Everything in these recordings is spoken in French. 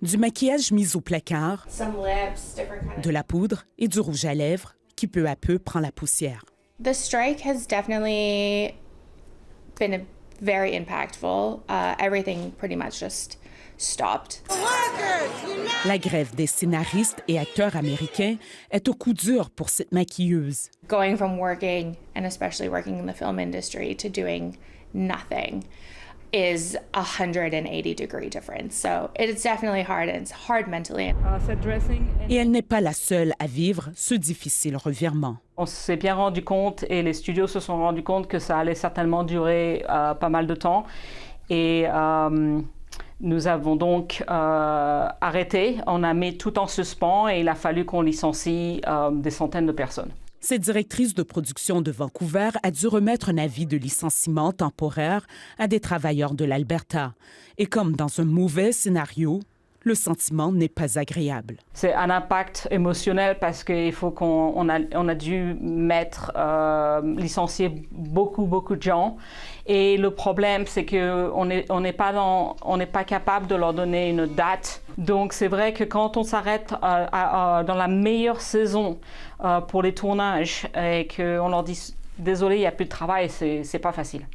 Du maquillage mis au placard, de la poudre et du rouge à lèvres qui peu à peu prend la poussière. The strike has definitely been very impactful. Everything pretty much just stopped. La grève des scénaristes et acteurs américains est au coup dur pour cette maquilleuse. Going from working, and especially working in the film industry, to doing nothing is a 180-degree difference. So it's definitely hard, and it's hard mentally. Et elle n'est pas la seule à vivre ce difficile revirement. On s'est bien rendu compte et les studios se sont rendus compte que ça allait certainement durer pas mal de temps. Et nous avons donc arrêté, on a mis tout en suspens et il a fallu qu'on licencie des centaines de personnes. Cette directrice de production de Vancouver a dû remettre un avis de licenciement temporaire à des travailleurs de l'Alberta. Et comme dans un mauvais scénario, le sentiment n'est pas agréable. C'est un impact émotionnel parce qu'il faut on a dû licencier beaucoup de gens. Et le problème, c'est qu'on n'est pas capable de leur donner une date. Donc c'est vrai que quand on s'arrête dans la meilleure saison pour les tournages et qu'on leur dit « désolé, il n'y a plus de travail », c'est pas facile.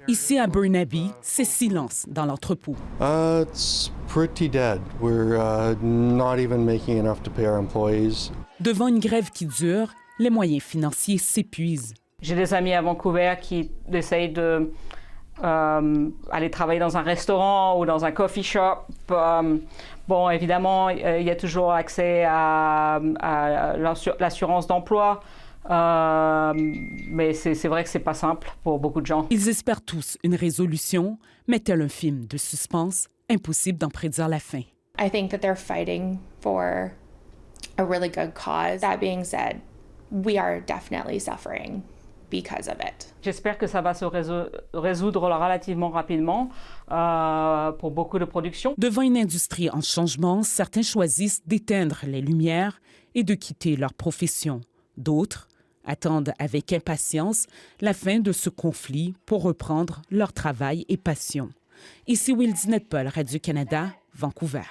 Ici à Burnaby, c'est silence dans l'entrepôt. It's pretty dead. We're not even making enough to pay our employees. Devant une grève qui dure, les moyens financiers s'épuisent. J'ai des amis à Vancouver qui essayent de aller travailler dans un restaurant ou dans un coffee shop. Bon, évidemment, il y a toujours accès à l'assurance d'emploi. Mais c'est vrai que c'est pas simple pour beaucoup de gens. Ils espèrent tous une résolution, mais tel un film de suspense, impossible d'en prédire la fin. I think that they're fighting for a really good cause. That being said, we are definitely suffering because of it. J'espère que ça va se résoudre relativement rapidement pour beaucoup de productions. Devant une industrie en changement, certains choisissent d'éteindre les lumières et de quitter leur profession. D'autres attendent avec impatience la fin de ce conflit pour reprendre leur travail et passion. Ici Will Dinette-Paul, Radio-Canada, Vancouver.